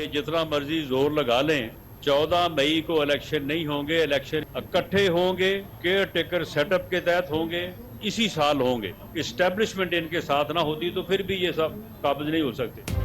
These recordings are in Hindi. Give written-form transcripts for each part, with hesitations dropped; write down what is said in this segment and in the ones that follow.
जितना मर्जी जोर लगा लें, 14 मई को इलेक्शन नहीं होंगे। इलेक्शन इकट्ठे होंगे, केयर टेकर सेटअप के तहत होंगे, इसी साल होंगे। इस्टेब्लिशमेंट इनके साथ ना होती तो फिर भी ये सब काबिज नहीं हो सकते।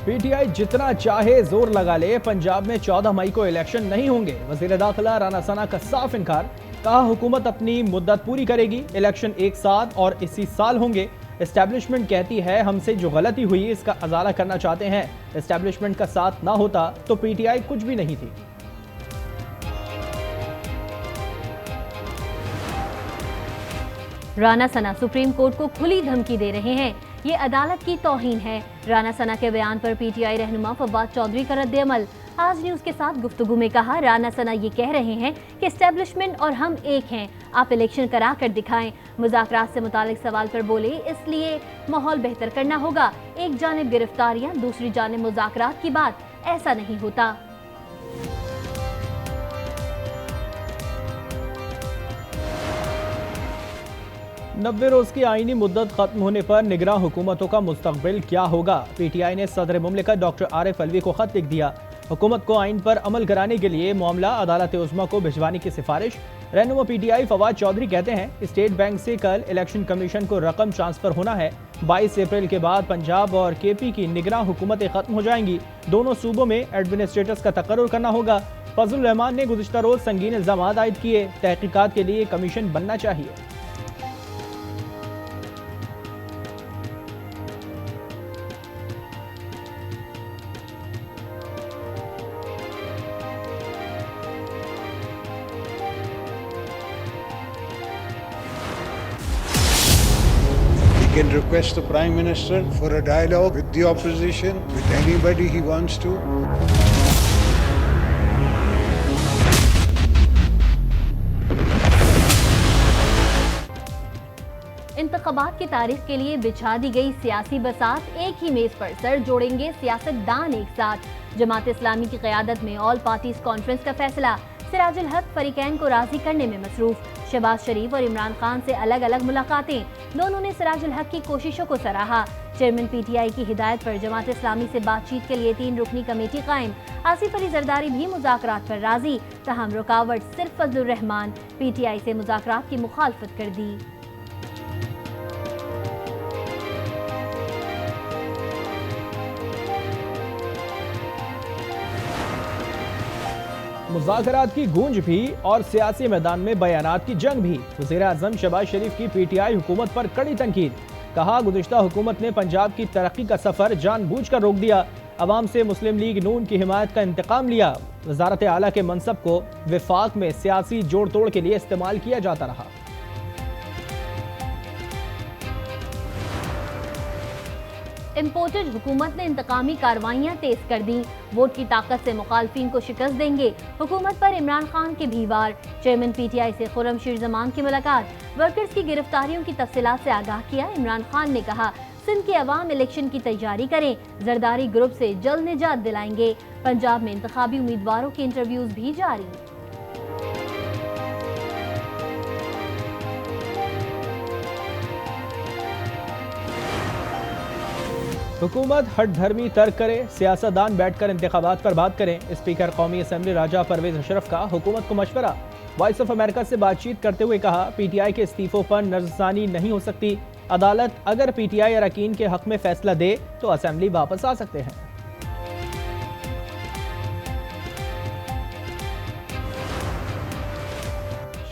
पीटीआई जितना चाहे जोर लगा ले, पंजाब में 14 मई को इलेक्शन नहीं होंगे। वजीर दाखिला राना सना का साफ इनकार। कहा हुकूमत अपनी मुद्दत पूरी करेगी, इलेक्शन एक साथ और इसी साल होंगे। एस्टैब्लिशमेंट कहती है हमसे जो गलती हुई इसका अजाला करना चाहते हैं। एस्टैब्लिशमेंट का साथ ना होता तो पीटीआई कुछ भी नहीं थी। राना सना सुप्रीम कोर्ट को खुली धमकी दे रहे हैं, ये अदालत की तौहीन है। राना सना के बयान पर पीटीआई रहनुमा फवाद चौधरी का रद्द-ए-अमल। आज न्यूज के साथ गुफ्तगू में कहा, राना सना ये कह रहे हैं कि एस्टेब्लिशमेंट और हम एक हैं, आप इलेक्शन करा कर दिखाएं। मुज़ाकरात से मुतालिक सवाल पर बोले, इसलिए माहौल बेहतर करना होगा। एक जानिब गिरफ्तारियां, दूसरी जानिब मुज़ाकरात की बात, ऐसा नहीं होता। 90 रोज की आईनी मुद्दत खत्म होने पर निगरां हुकूमतों का मुस्तकबिल क्या होगा। पीटीआई ने सदर मुमलिकत डॉक्टर आरिफ अलवी को खत लिख दिया। हुकूमत को आइन पर अमल कराने के लिए मामला अदालत उज़्मा को भिजवाने की सिफारिश। रहनुमा पीटीआई फवाद चौधरी कहते हैं स्टेट बैंक से कल इलेक्शन कमीशन को रकम ट्रांसफर होना है। 22 अप्रैल के बाद पंजाब और केपी की निगरां हुकूमतें खत्म हो जाएंगी। दोनों सूबों में एडमिनिस्ट्रेटर्स का तकर्रुर करना होगा। फजल रहमान ने गुज़िश्ता रोज संगीन इल्जाम आयद किए, तहकीकात के लिए कमीशन बनना चाहिए। Can request the Prime Minister for a dialogue with the opposition, with anybody he wants to. इंतखाबात की तारीख के लिए बिछा दी गई सियासी बसात, एक ही मेज पर सर जोड़ेंगे सियासतदान एक साथ। जमात इस्लामी की क़यादत में ऑल पार्टीज कॉन्फ्रेंस का फैसला। सिराजुल हक फरीकैन को राजी करने में मसरूफ। शहबाज शरीफ और इमरान खान से अलग अलग मुलाकातें, दोनों ने सिराजुल हक की कोशिशों को सराहा। चेयरमैन पीटीआई की हिदायत पर जमात इस्लामी से बातचीत के लिए 3 रुकनी कमेटी कायम। आसिफ अली जरदारी भी मुज़ाकरात पर राजी, तहम रुकावट सिर्फ फजलुर रहमान। पीटीआई से मुज़ाकरात की मुखालफत कर दी। मुज़ाकरात की गूंज भी और सियासी मैदान में बयानात की जंग भी। वज़ीर आज़म शहबाज शरीफ की पीटीआई हुकूमत पर कड़ी तनकीद। कहा गुज़िश्ता हुकूमत ने पंजाब की तरक्की का सफ़र जानबूझकर रोक दिया। अवाम से मुस्लिम लीग नून की हिमायत का इंतकाम लिया। वज़ारत आला के मनसब को विफाक में सियासी जोड़ तोड़ के लिए इस्तेमाल किया जाता रहा। इम्पोर्टेड हुकूमत ने इंतकामी कार्रवाइयां तेज कर दी। वोट की ताकत से मुखालफिन को शिकस्त देंगे। हुकूमत पर इमरान खान के भी वार। चेयरमैन पीटीआई से खुर्रमशीर जमान की मुलाकात। वर्कर्स की गिरफ्तारियों की तफसीलात से आगाह किया। इमरान खान ने कहा सिंध के अवाम इलेक्शन की तैयारी करें, जरदारी ग्रुप से जल्द निजात दिलाएंगे। पंजाब में इंतखाबी उम्मीदवारों के इंटरव्यूज भी जारी। हुकूमत हट धर्मी तर्क करे, सियासतदान बैठकर इंतखाबात पर बात करें। स्पीकर कौमी असम्बली राजा परवेज अशरफ का हुकूमत को मशवरा। वॉइस ऑफ अमेरिका से बातचीत करते हुए कहा पीटीआई के इस्तीफों पर नजरसानी नहीं हो सकती। अदालत अगर पीटीआई अरकान के हक में फैसला दे तो असम्बली वापस आ सकते हैं।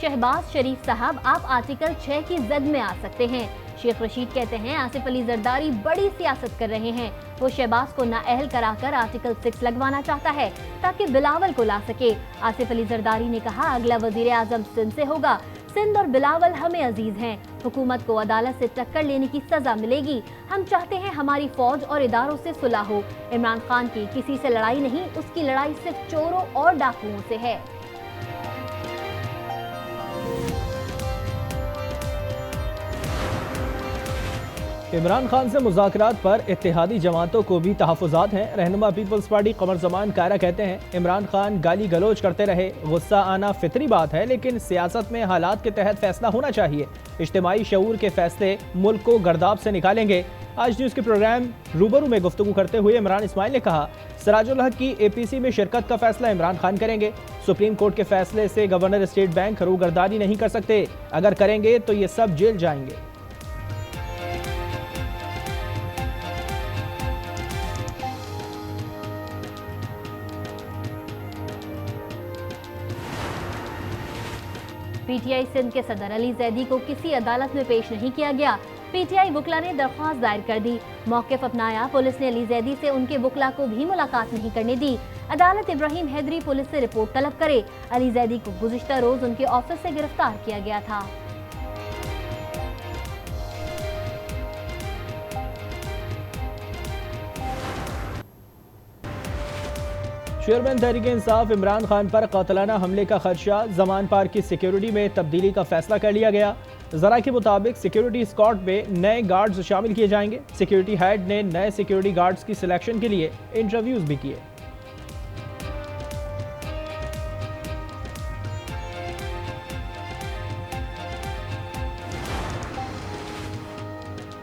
शहबाज शरीफ साहब, आप आर्टिकल 6 की जद में आ सकते हैं। शेख रशीद कहते हैं आसिफ अली जरदारी बड़ी सियासत कर रहे हैं। वो शहबाज को नाअहल कराकर आर्टिकल 6 लगवाना चाहता है ताकि बिलावल को ला सके। आसिफ अली जरदारी ने कहा अगला वजीर आजम सिंध से होगा। सिंध और बिलावल हमें अजीज हैं। हुकूमत को अदालत से टक्कर लेने की सजा मिलेगी। हम चाहते हैं हमारी फौज और इदारों से सुलह हो। इमरान खान की किसी से लड़ाई नहीं, उसकी लड़ाई सिर्फ चोरों और डाकुओं से है। इमरान खान से मुज़ाकरात पर इत्तेहादी जमातों को भी तहफ़्फ़ुज़ात हैं। रहनुमा पीपल्स पार्टी कमर ज़मान कायरा कहते हैं इमरान खान गाली गलोच करते रहे, गुस्सा आना फितरी बात है, लेकिन सियासत में हालात के तहत फैसला होना चाहिए। इज्तिमाई शऊर के फैसले मुल्क को गर्दाब से निकालेंगे। आज न्यूज़ के प्रोग्राम रूबरू में गुफ्तगू करते हुए इमरान इस्माइल ने कहा, सिराजुल हक की एपीसी में शिरकत का फैसला इमरान खान करेंगे। सुप्रीम कोर्ट के फैसले से गवर्नर स्टेट बैंक रूगर्दारी नहीं कर सकते, अगर करेंगे तो ये सब जेल जाएंगे। पीटीआई सिंध के सदर अली जैदी को किसी अदालत में पेश नहीं किया गया। पीटीआई वुकला ने दरख्वास्त दायर कर दी। मौक़िफ़ अपनाया, पुलिस ने अली जैदी से उनके वुकला को भी मुलाकात नहीं करने दी। अदालत इब्राहिम हैदरी पुलिस से रिपोर्ट तलब करे। अली जैदी को गुज़िश्ता रोज उनके ऑफिस से गिरफ्तार किया गया था। चेयरमैन तहरीक इंसाफ इमरान खान पर कातलाना हमले का खदशा, जमान पार्क की सिक्योरिटी में तब्दीली का फैसला कर लिया गया। जरा के मुताबिक सिक्योरिटी स्क्वाड में नए गार्ड्स शामिल किए जाएंगे। सिक्योरिटी हेड ने नए सिक्योरिटी गार्ड्स की सिलेक्शन के लिए इंटरव्यूज भी किए।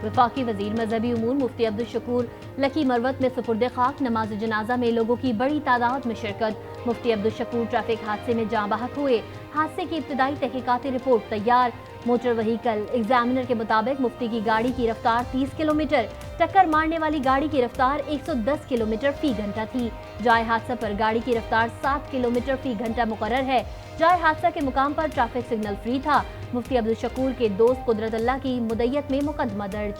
वफाकी वजीर मजहबी उमूर मुफ्ती अब्दुल शकूर लकी मरवत में सुपुर्द खाक। नमाज जनाजा में लोगों की बड़ी तादाद में शिरकत। मुफ्ती अब्दुल शकूर ट्रैफिक हादसे में जाँ बहक हुए। हादसे की इब्तदाई तहकीकाती रिपोर्ट तैयार। मोटर व्हीकल एग्जामिनर के मुताबिक मुफ्ती की गाड़ी की रफ्तार 30 किलोमीटर, टक्कर मारने वाली गाड़ी की रफ्तार 110 किलोमीटर फी घंटा थी। जाए हादसा पर गाड़ी की रफ्तार 7 किलोमीटर फी घंटा मुकर्रर है। जाए हादसा के मुकाम पर ट्रैफिक सिग्नल फ्री था। मुफ्ती अब्दुल शकूर के दोस्त कुदरत अल्लाह की मुद्दत में मुकदमा दर्ज।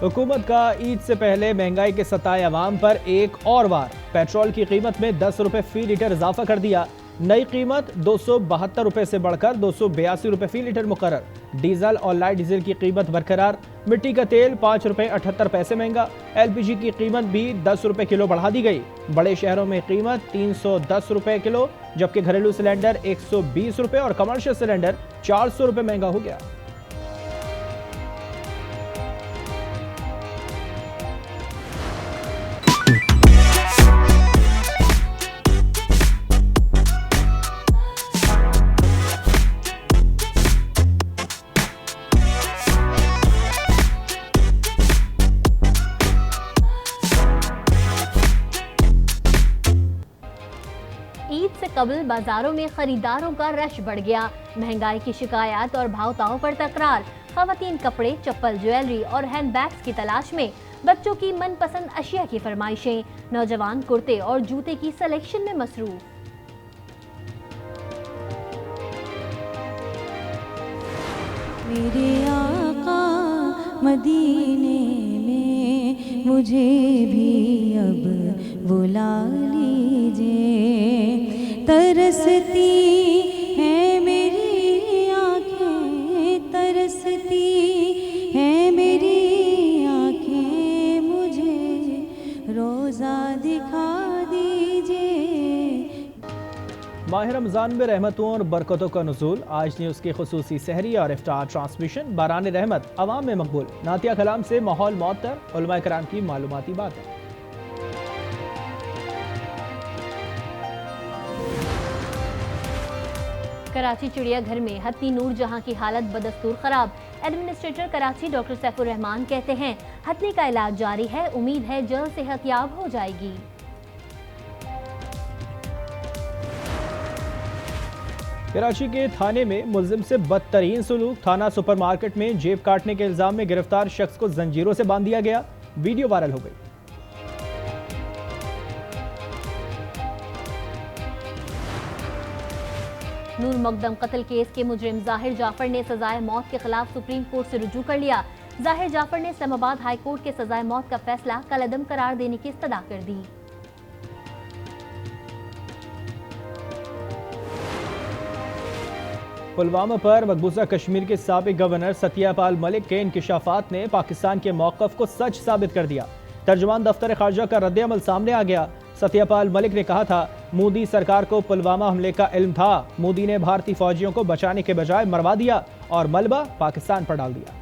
हुकूमत का ईद से पहले महंगाई के सताए अवाम पर एक और बार पेट्रोल की कीमत में 10 रुपए फी लीटर इजाफा कर दिया। नई कीमत 272 रुपए से बढ़कर 282 रुपए फी लीटर मुकर्रर। डीजल और लाइट डीजल की कीमत बरकरार। मिट्टी का तेल 5 रुपए 78 पैसे महंगा। एलपीजी की कीमत भी 10 रुपए किलो बढ़ा दी गई। बड़े शहरों में कीमत 310 रुपए किलो, जबकि घरेलू सिलेंडर 120 रुपए और कमर्शियल सिलेंडर 400 रुपए महंगा हो गया। ईद से कबल बाजारों में खरीदारों का रश बढ़ गया। महंगाई की शिकायत और भाव ताव पर तकरार। खवातीन कपड़े, चप्पल, ज्वेलरी और हैंडबैग्स की तलाश में। बच्चों की मनपसंद अशिया की फरमाइशें। नौजवान कुर्ते और जूते की सिलेक्शन में मसरूफ। मेरे आका मदीने में मुझे भी अब बुला लीजिए। तरसती है मेरी आँखें, तरसती है मेरी आँखें, मुझे रोज़ा दिखा दीजिए। माह रमज़ान में रहमतों और बरकतों का नुज़ूल। आज न्यूज़ की खुसूसी सहरी और इफ्तार ट्रांसमिशन बारान रहमत अवाम में मकबूल। नातिया कलाम से माहौल मौतर, उलमा कराम की मालूमाती बातें। कराची चिड़ियाघर में हत्ती नूर जहां की हालत बदस्तूर खराब। एडमिनिस्ट्रेटर कराची डॉक्टर सैफुर रहमान कहते हैं, हत्ती का इलाज जारी है, उम्मीद है जल्द सेहतयाब हो जाएगी। कराची के थाने में मुल्जिम से बदतरीन सलूक। थाना सुपरमार्केट में जेब काटने के इल्जाम में गिरफ्तार शख्स को जंजीरों से बांध दिया गया। वीडियो वायरल हो गई। नूर मकदम कत्ल केस के मुजरिम जाहिर जाफर ने सजाए मौत के खिलाफ सुप्रीम कोर्ट से रुजू कर लिया। जाहिर जाफर ने इस्लामाबाद हाई कोर्ट के सजाए मौत का फैसला कलअदम करार देने की इस्तदा कर दी। पुलवामा पर मकबूजा कश्मीर के साबिक गवर्नर सत्यपाल मलिक के इंकिशाफात ने पाकिस्तान के मौक़िफ़ को सच साबित कर दिया। तर्जुमान दफ्तर खारजा का रद्द-ए-अमल सामने आ गया। सत्यपाल मलिक ने कहा था, मोदी सरकार को पुलवामा हमले का इल्म था। मोदी ने भारतीय फौजियों को बचाने के बजाय मरवा दिया और मलबा पाकिस्तान पर डाल दिया।